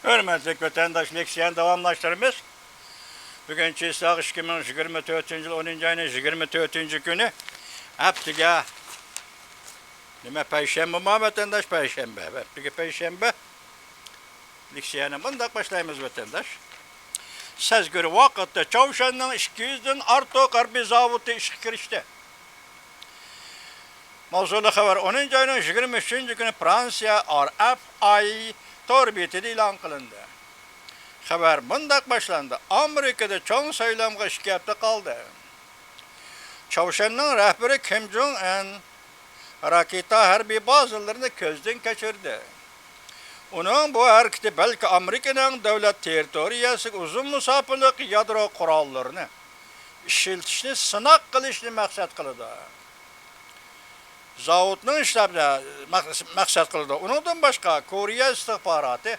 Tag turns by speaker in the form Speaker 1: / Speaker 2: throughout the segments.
Speaker 1: Hürmetlik vatandaş leksiyen davamlaşlarımız. Bugünkü İslah 2024 yıl 10. ayının 24. günü. Heptiga nima Perşembe mi vatandaş Perşembe. Heptiga Perşembe. Leksiyeni bundak başlayımız vatandaş. Siz göre vakitte Çavuşan'ın 200'den artık harbi zavutu işe girişti. Mavzulu haber 10. ayının 23. günü Fransa RFI torbiyeti ilan kılındı. Haber bundak başlandı. Amerika'da çoğun sayılamga şikayette kaldı. Çavuşan'ın rehberi Kim Jong-un raketa harbi bazılarını gözden geçirdi. Onun bu hareketi belki Amerika'nın devlet teritoriyası uzun musafirlik yadro kurallarını işiltişini sınak kılışını maksat kıldı. Zavutun işlemine maksat kıldı. Ondan başka Koriya istihbaratı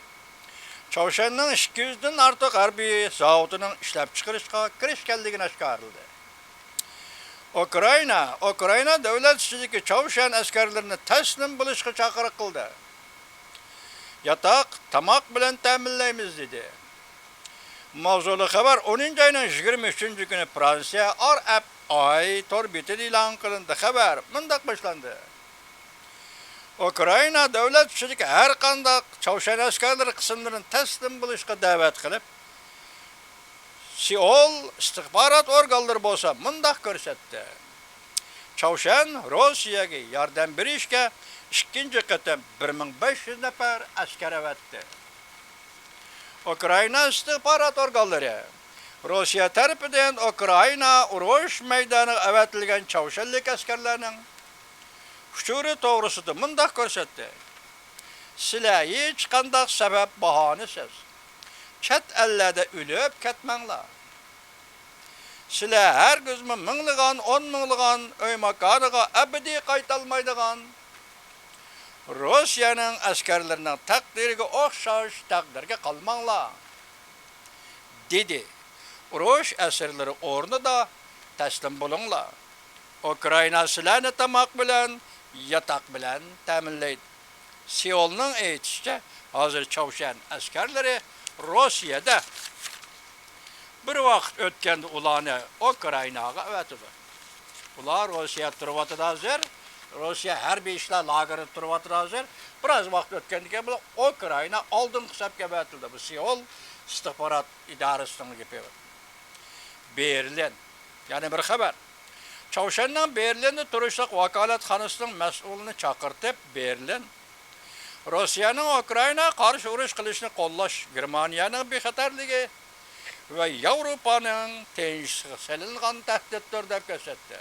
Speaker 1: Çavuşan'ın 200'den artık harbi zavutunun işlep çıkarışına kirişkenliğine çıkarıldı. Ukrayna devlet işçisi Çavuşan askerlerini teslim buluşqa çağırık kıldı. Yatak, tamak bilen teminleyimiz dedi. Mavzulu haber 10. ayının 23. günü Fransa RFI torbiyeti ilan kılındı. Haber mındak başlandı. Ukrayna devlet işçisi her kandak Çavuşan askerleri kısımlarının teslim buluşqa davet kılıp Seul istihbarat organları bolsa mındak görsetdi. Çavuşan Rusiyaga yardım berishga ikkinchi qatam 1500 nafar askar avatdi. Ukrayna istihbarat organlari Rossiya tarafidan Ukrayna urush maydoniga avatilgan Çavuşanlik askarlarning hujuri to'g'risida mundaq ko'rsatdi. Sizlar hech qanday sabab bahonasiz chet ellarda o'lib ketmanglar. Sizlar her gözümü mingligan, 10 mingligan öy makaniga abadiy qaytalmaydigan Rusiyanın askerlerinin takdiriga o'xshash taqdirga qalmanglar, dedi. Urush asirlari o'rnida taslim bo'linglar. Ukrayna sizlarni tamoq bilan, yotoq bilan ta'minlaydi. Seulning aytishicha, hozir Çavuşan askerlari Rusiyada bir vaqt o'tganda ularni Ukraynaga avatdi. Ular Rossiya turibdi hozir. Rossiya harbiy ishlar lageri turibdi hozir. Biroz vaqt o'tgandan keyin bular Ukrayna oldin hisobga avatildi. Bu Seul istihbarat idorasining gapi. Berlin. Yana bir xabar. Çavuşanning Berlinda turishliq vakolatxonasining mas'ulini chaqirtib, Berlin Rossiyaning Ukrayna qarshi urush qilishni qo'llash, Germaniyaning bexatarligi ve Avrupa'nın teşhisilgan tehditler deb ko'rsatdi.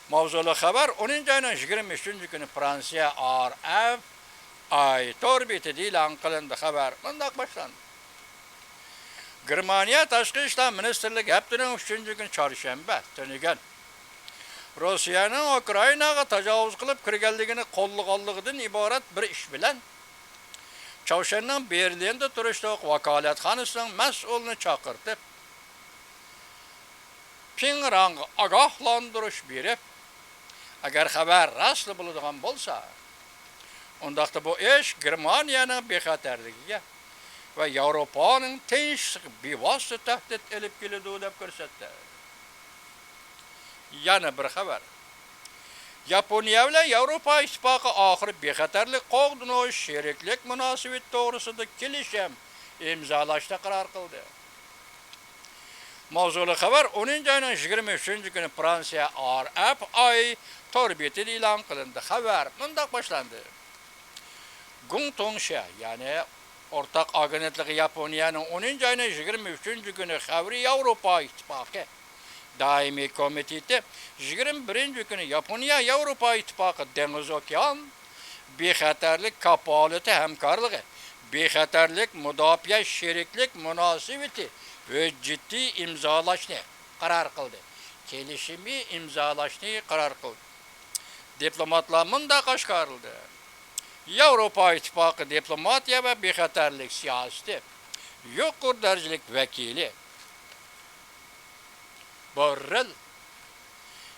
Speaker 1: Mavzulu haber 10. ayının 23. günü Fransa RFI torbiyeti ilan kılındı. Haber bundak başlandı. Germaniya Tashqi ishlar ministrligi haftaning 3. günü çarşamba tunigan Rossiyaning Ukraynaga tajovuz qilib kirganligini qo'llaganligidan iborat bir ish bilan Çavuşan'ın Berlin'de turishliq vakolatxonasining mas'ulini chaqirtib, Pingrangga ogohlantirish berib, agar xabar rostli bo'ladigan bo'lsa, undaqda bu ish Germaniyaning bexatarligiga va Yevropaning tinchligiga bevosita tahdid elib keladi deb ko'rsatdi. Yana bir xabar. Yaponiya bilan Yevropa ittifoqi oxiri bexatarlik qo'g'dini sheriklik munosabat to'g'risida kelishim imzolashga qaror qildi. Mavzulu xabar 10. ayının 23. günü Fransa RFI torbiyeti ilan qilindi. Xabar mundaq başlandı. Gungtongsha, yani ortak agentligi Yaponiyaning 10. ayının 23. günü xavri Yevropa ittifoqi Daimi komiteti 21. günü Yaponiya Avrupa İttifaqı Deniz Okean bexatarlik kapolati hamkorligi, bexatarlik mudofaa sheriklik munosabati ve ciddi imzolashni qaror qildi. Kelishimni imzolashni qaror qildi. Diplomatlar mundaq oshkorildi. Avrupa İttifaqı diplomatiya ve bexatarlik siyosati yuqori darajalik vakili Borrell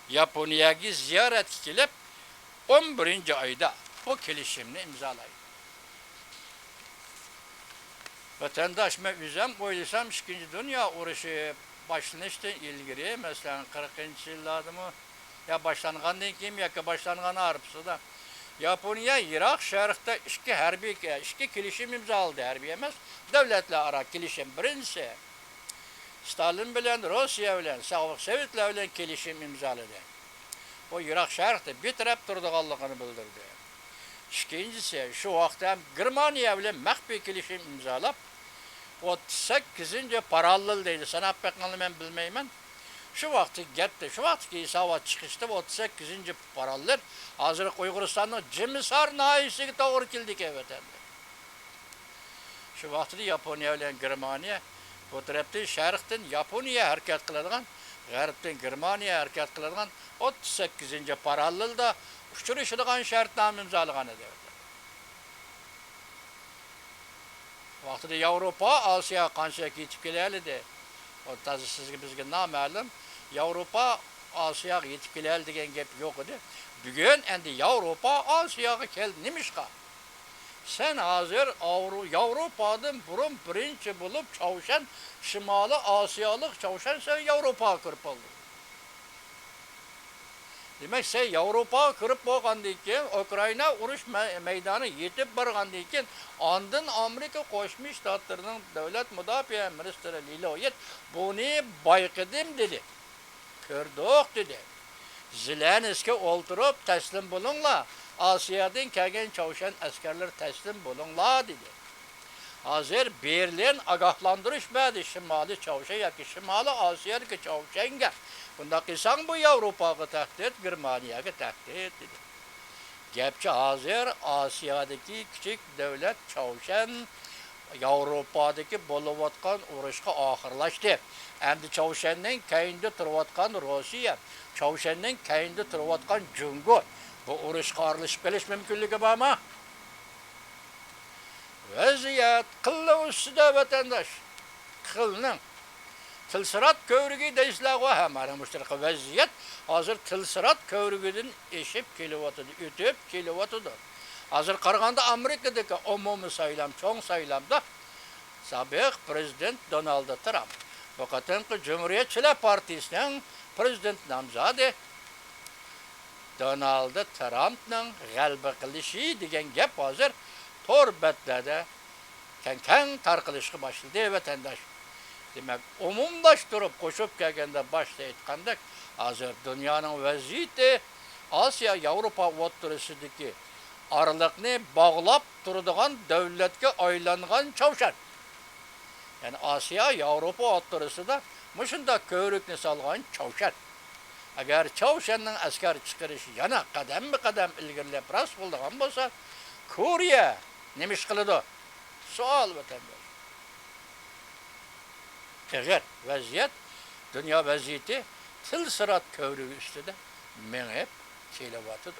Speaker 1: Yaponiyaga ziyorat qilib 11. ayda bu kelishimni imzolaydi. Vatandaş men üzem oylasam 2. Dünya uruşu başlanıştan ilgiri, mesela 40. yıllarımı ya başlanğandan keyin yoki başlanğan arpsida Yaponiya Irak şərqdə iki kelişim imzaladı, hərbi emas, dövlətlər ara kelişim. Birincisi Stalin bilen Rusya bilen Sovet Sovetler bilen kelişim imzaladı. O Irak şərqdə bitirib turduğanlığını bildirdi. İkincisi şu vaxtda Germaniya bilen məxfi kelişim imzalab 38. parallel deydi. Sanat bəqanlı mən bilmeymen. Şu vaxtı getdi. Şu vaxtki hesaba çıkıştı 38. paralel. Hazır Uyguristan'ın Cimisar nahiyesine doğru kildik evet. Şu vaxtı Yaponiya ile Germaniya bu taraftan şərqdən Yaponiya hərəkət qıladigan, qərbdən Germaniya hərəkət qıladigan 38. parallelda uçuruşadigan şərtnamə imzalagan edi. Vaxtida Avropa, Asiya qancha yetib kelaydi. O tazı sizga bizga noma'lum. Avropa Asiyaga yetib kelaydi degan gap yo'q edi. Bugun endi Avropa Asiyaga keldi. Nimishqa? Sen hazır Avropadan burun birinchi bo'lib Çavuşan, Şimali Asiyalık Çavuşan sen Avropaga kirib oldun. Demek sen Avropaga kirib bo'lgandan keyin Ukraina urush maydoni yetib borgandan keyin ondan Amerika Qo'shma Shtatlarining davlat mudofaa ministri Liloyet buni bayqidim dedi. Ko'rdik dedi. Zelenskiy o'ltirib taslim bo'linglar. Asiyadan kelgan Çavuşan askarlar taslim bo'linglar dedi. Hazır Berlin agahlandırış verdi Şimali Çavuşan yoki Şimali Asiyadagi Çavuşanga. Bunda qilsang bu Avropaga tahdid, Germaniyaga tahdid dedi. Gapchi hazır Asiyadagi kichik davlat Çavuşan Avropadagi bo'layotgan urushga oxirlashdi. Endi Çavuşanning keyinda turayotgan Rossiya, Çavuşanning keyinda turayotgan Jungo bu urushga aralashib qolish mumkinligi bormi? Vaziyat qilla ustida vatandaş. Qilning Tilsirat kövrügü deysizlar ham mana mushtaqa vaziyat hozir Tilsirat kövrügidan eshib kelyapti, o'tib kelyapti. Hozir qaraganda Amerikadagi umumiy saylam, cho'ng saylamda sobiq prezident Donald Trump, bu qatorqi Cumhuriyetchilar partiyasining prezident nomzodi Donald Trumpning g'alaba qilishi degan gap hozir to'rbatlarda keng tarqalishga boshladi vatandaş. Demek umumlaştırıp koşup gelgende başta aytqandak hazır dünyanın vaziyeti Asiya Avropa o'rtasidagi aralıqni bağlap turadigan davlatga aylangan Çavuşan. Yani Asiya Avropa o'rtasida mushunda ko'rikni solgan Çavuşan. Agar Çavuşanning askar chiqarishi yana qadam ilgirlab ras bo'lgan bo'lsa, Koreya nima ish qiladi? Savol vatandaş. Eğer vaziyet, dünya vaziyeti Tilsirat kövrüğü üstüde menhep kelyapti.